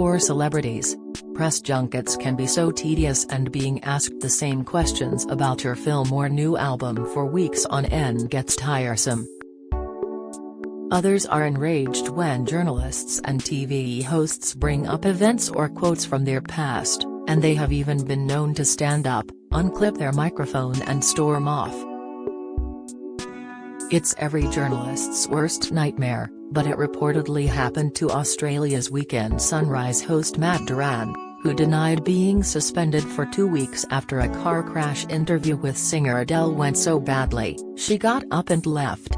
for celebrities. Press junkets can be so tedious, and being asked the same questions about your film or new album for weeks on end gets tiresome. Others are enraged when journalists and TV hosts bring up events or quotes from their past, and they have even been known to stand up, unclip their microphone and storm off. It's every journalist's worst nightmare, but it reportedly happened to Australia's Weekend Sunrise host Matt Duran, who denied being suspended for 2 weeks after a car crash interview with singer Adele went so badly, she got up and left.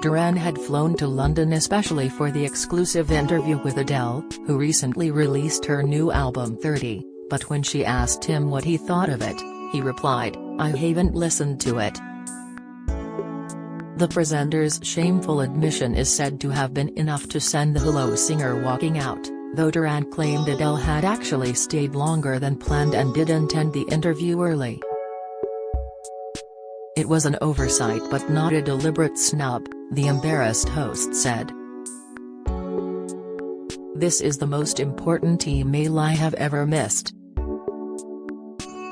Duran had flown to London especially for the exclusive interview with Adele, who recently released her new album 30, but when she asked him what he thought of it, he replied, "I haven't listened to it." The presenter's shameful admission is said to have been enough to send the Hello singer walking out, though Duran claimed Adele had actually stayed longer than planned and didn't end the interview early. "It was an oversight but not a deliberate snub," the embarrassed host said. "This is the most important email I have ever missed."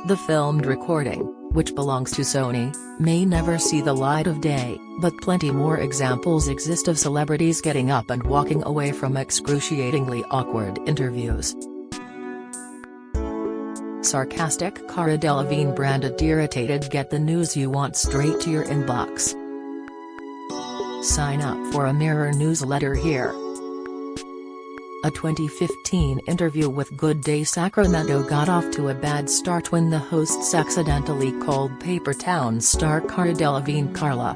The filmed recording, which belongs to Sony, may never see the light of day, but plenty more examples exist of celebrities getting up and walking away from excruciatingly awkward interviews. Sarcastic Cara Delevingne branded irritated "Get the news you want straight to your inbox. Sign up for a Mirror newsletter here." A 2015 interview with Good Day Sacramento got off to a bad start when the hosts accidentally called Paper Town star Cara Delevingne Carla.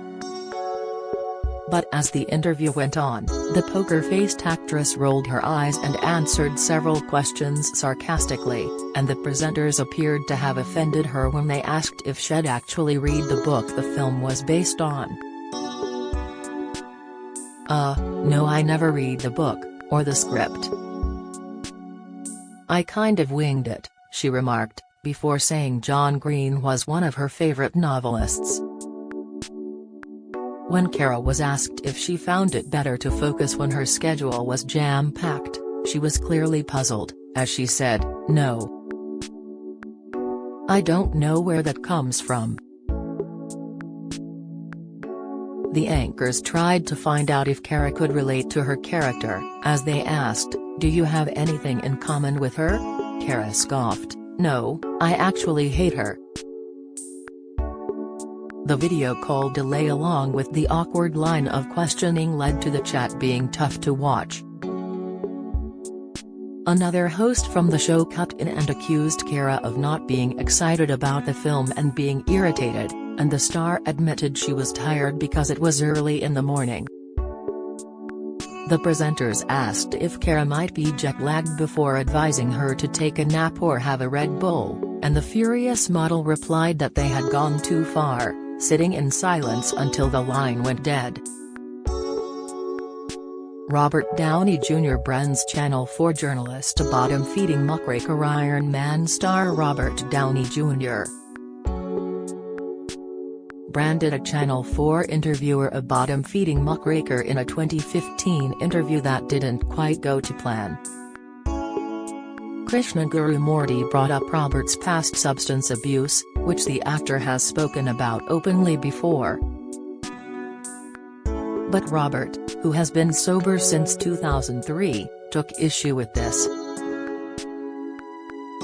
But as the interview went on, the poker-faced actress rolled her eyes and answered several questions sarcastically, and the presenters appeared to have offended her when they asked if she'd actually read the book the film was based on. No, I never read the book, or the script. I kind of winged it," she remarked, before saying John Green was one of her favorite novelists. When Cara was asked if she found it better to focus when her schedule was jam-packed, she was clearly puzzled, as she said, "No. I don't know where that comes from." The anchors tried to find out if Cara could relate to her character, as they asked, "Do you have anything in common with her?" Cara scoffed, "No, I actually hate her." The video call delay along with the awkward line of questioning led to the chat being tough to watch. Another host from the show cut in and accused Cara of not being excited about the film and being irritated, and the star admitted she was tired because it was early in the morning. The presenters asked if Cara might be jet-lagged before advising her to take a nap or have a Red Bull, and the furious model replied that they had gone too far, sitting in silence until the line went dead. Robert Downey Jr. brands Channel 4 journalist a bottom-feeding muckraker. Iron Man star Robert Downey Jr. branded a Channel 4 interviewer a bottom-feeding muckraker in a 2015 interview that didn't quite go to plan. Krishna Guru Murthy brought up Robert's past substance abuse, which the actor has spoken about openly before. But Robert, who has been sober since 2003, took issue with this.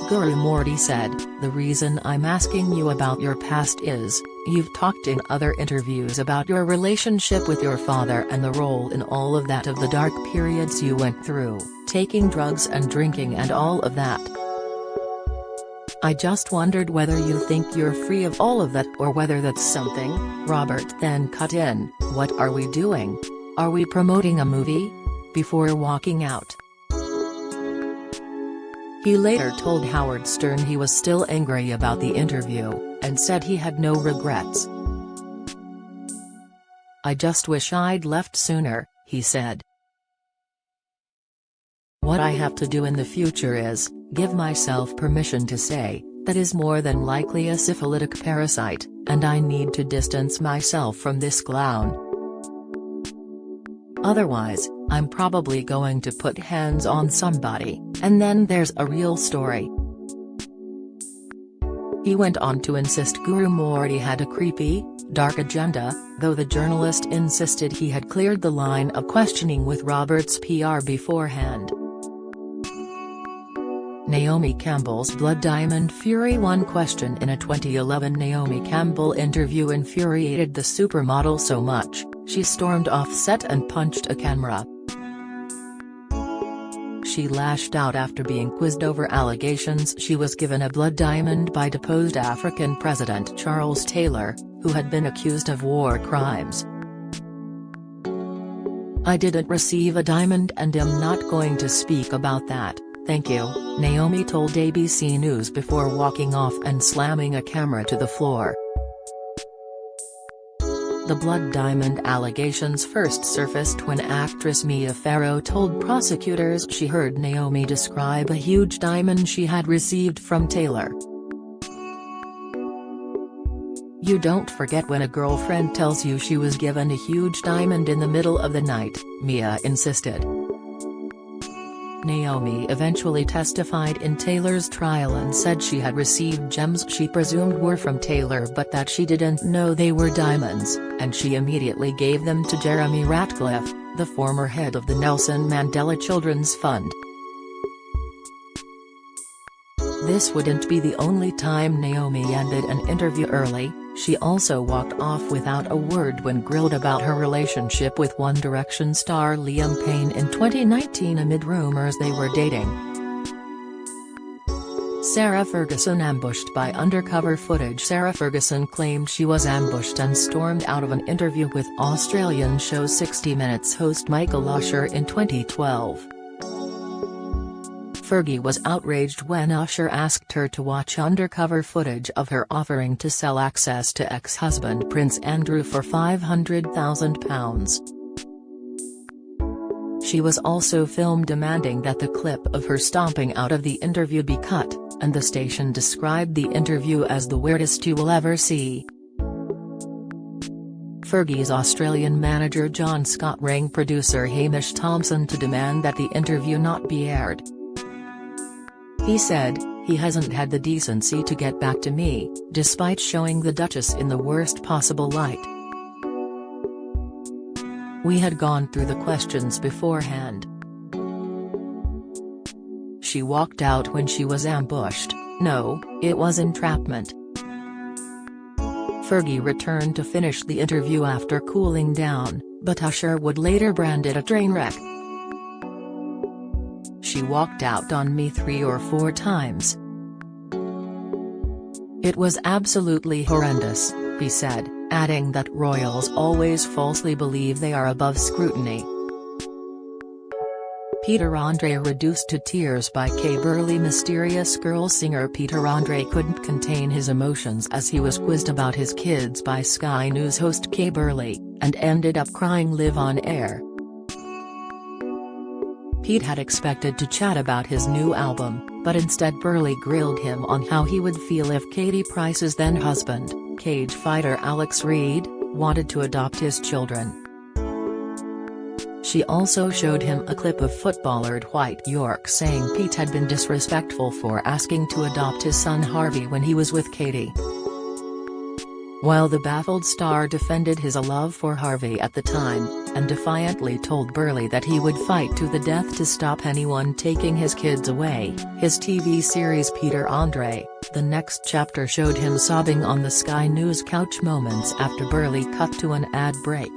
Guru Murthy said, "The reason I'm asking you about your past is, you've talked in other interviews about your relationship with your father and the role in all of that of the dark periods you went through, taking drugs and drinking and all of that. I just wondered whether you think you're free of all of that or whether that's something." Robert then cut in, "What are we doing? Are we promoting a movie?" before walking out. He later told Howard Stern he was still angry about the interview, and said he had no regrets. "I just wish I'd left sooner," he said. "What I have to do in the future is, give myself permission to say, that is more than likely a syphilitic parasite, and I need to distance myself from this clown. Otherwise, I'm probably going to put hands on somebody, and then there's a real story." He went on to insist Guru Morty had a creepy, dark agenda, though the journalist insisted he had cleared the line of questioning with Robert's PR beforehand. Naomi Campbell's Blood Diamond Fury. One question in a 2011 Naomi Campbell interview infuriated the supermodel so much, she stormed off set and punched a camera. She lashed out after being quizzed over allegations she was given a blood diamond by deposed African President Charles Taylor, who had been accused of war crimes. "I didn't receive a diamond and am not going to speak about that, thank you," Naomi told ABC News before walking off and slamming a camera to the floor. The blood diamond allegations first surfaced when actress Mia Farrow told prosecutors she heard Naomi describe a huge diamond she had received from Taylor. "You don't forget when a girlfriend tells you she was given a huge diamond in the middle of the night," Mia insisted. Naomi eventually testified in Taylor's trial and said she had received gems she presumed were from Taylor but that she didn't know they were diamonds, and she immediately gave them to Jeremy Ratcliffe, the former head of the Nelson Mandela Children's Fund. This wouldn't be the only time Naomi ended an interview early. She also walked off without a word when grilled about her relationship with One Direction star Liam Payne in 2019 amid rumors they were dating. Sarah Ferguson ambushed by undercover footage. Sarah Ferguson claimed she was ambushed and stormed out of an interview with Australian show 60 Minutes host Michael Usher in 2012. Fergie was outraged when Usher asked her to watch undercover footage of her offering to sell access to ex-husband Prince Andrew for £500,000. She was also filmed demanding that the clip of her stomping out of the interview be cut, and the station described the interview as the weirdest you will ever see. Fergie's Australian manager John Scott rang producer Hamish Thompson to demand that the interview not be aired. He said, "He hasn't had the decency to get back to me, despite showing the Duchess in the worst possible light. We had gone through the questions beforehand. She walked out when she was ambushed. No, it was entrapment." Fergie returned to finish the interview after cooling down, but Usher would later brand it a train wreck. "She walked out on me 3 or 4 times. It was absolutely horrendous," he said, adding that royals always falsely believe they are above scrutiny. Peter Andre reduced to tears by Kay Burley. Mysterious Girl singer Peter Andre couldn't contain his emotions as he was quizzed about his kids by Sky News host Kay Burley, and ended up crying live on air. Pete had expected to chat about his new album, but instead Burley grilled him on how he would feel if Katie Price's then-husband, cage fighter Alex Reid, wanted to adopt his children. She also showed him a clip of footballer Dwight York saying Pete had been disrespectful for asking to adopt his son Harvey when he was with Katie. While the baffled star defended his love for Harvey at the time, and defiantly told Burley that he would fight to the death to stop anyone taking his kids away, his TV series Peter Andre, The Next Chapter showed him sobbing on the Sky News couch moments after Burley cut to an ad break.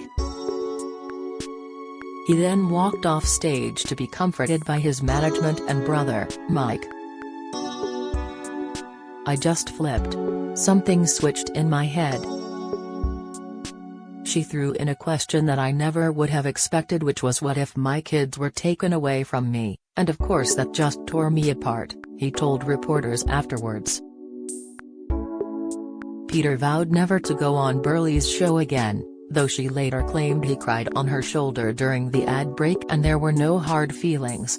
He then walked off stage to be comforted by his management and brother, Mike. "I just flipped. Something switched in my head. She threw in a question that I never would have expected, which was what if my kids were taken away from me, and of course that just tore me apart," he told reporters afterwards. Peter vowed never to go on Burley's show again, though she later claimed he cried on her shoulder during the ad break and there were no hard feelings.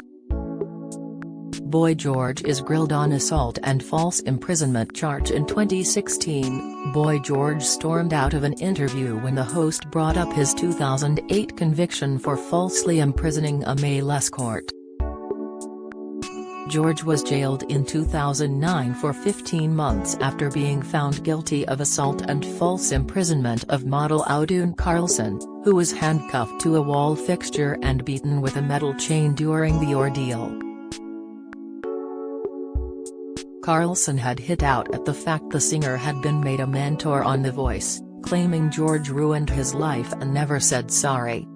Boy George is grilled on assault and false imprisonment charge. In 2016, Boy George stormed out of an interview when the host brought up his 2008 conviction for falsely imprisoning a male escort. George was jailed in 2009 for 15 months after being found guilty of assault and false imprisonment of model Audun Carlson, who was handcuffed to a wall fixture and beaten with a metal chain during the ordeal. Carlson had hit out at the fact the singer had been made a mentor on The Voice, claiming George ruined his life and never said sorry.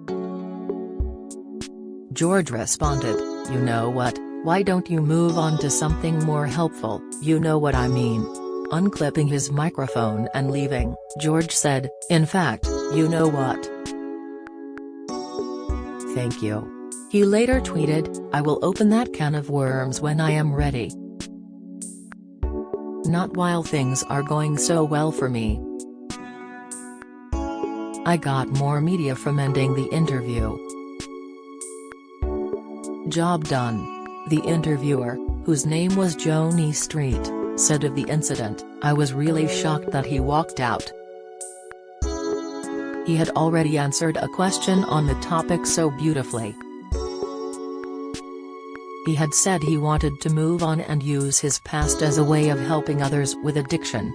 George responded, "You know what, why don't you move on to something more helpful, you know what I mean?" Unclipping his microphone and leaving, George said, "In fact, you know what? Thank you." He later tweeted, "I will open that can of worms when I am ready. Not while things are going so well for me. I got more media from ending the interview. Job done." The interviewer, whose name was Joni Street, said of the incident, "I was really shocked that he walked out. He had already answered a question on the topic so beautifully. He had said he wanted to move on and use his past as a way of helping others with addiction."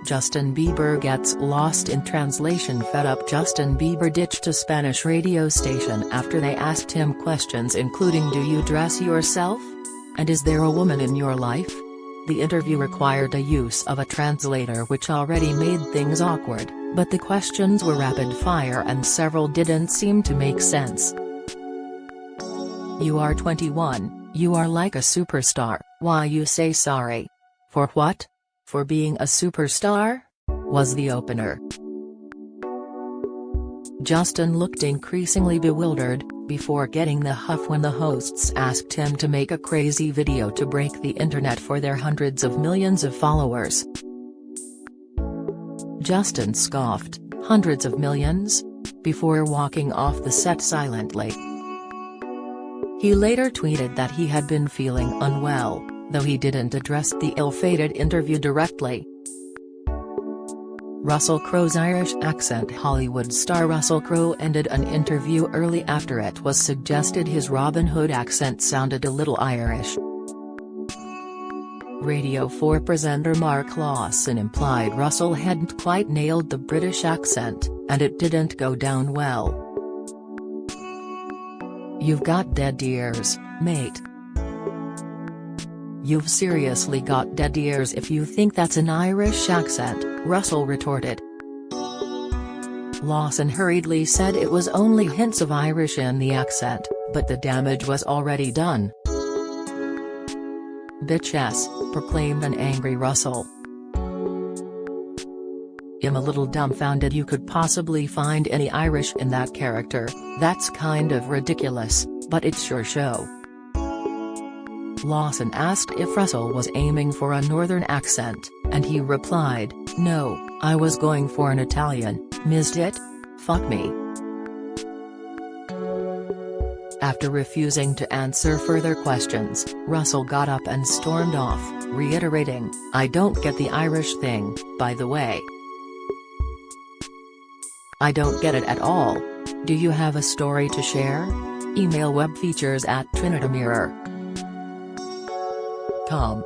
Justin Bieber gets lost in translation. Fed up, Justin Bieber ditched a Spanish radio station after they asked him questions including "Do you dress yourself?" and "Is there a woman in your life?" The interview required a use of a translator, which already made things awkward, but the questions were rapid fire and several didn't seem to make sense. "You are 21, you are like a superstar, why you say sorry? For what? For being a superstar?" was the opener. Justin looked increasingly bewildered, before getting the huff when the hosts asked him to make a crazy video to break the internet for their hundreds of millions of followers. Justin scoffed, "Hundreds of millions?" before walking off the set silently. He later tweeted that he had been feeling unwell, though he didn't address the ill-fated interview directly. Russell Crowe's Irish accent. Hollywood star Russell Crowe ended an interview early after it was suggested his Robin Hood accent sounded a little Irish. Radio 4 presenter Mark Lawson implied Russell hadn't quite nailed the British accent, and it didn't go down well. "You've got dead ears, mate. You've seriously got dead ears if you think that's an Irish accent," Russell retorted. Lawson hurriedly said it was only hints of Irish in the accent, but the damage was already done. "Bitches," proclaimed an angry Russell. "I'm a little dumbfounded you could possibly find any Irish in that character, that's kind of ridiculous, but it's your show." Lawson asked if Russell was aiming for a northern accent, and he replied, "No, I was going for an Italian, missed it? Fuck me." After refusing to answer further questions, Russell got up and stormed off, reiterating, "I don't get the Irish thing, by the way. I don't get it at all. Do you have a story to share? Email webfeatures@trinitymirror.com.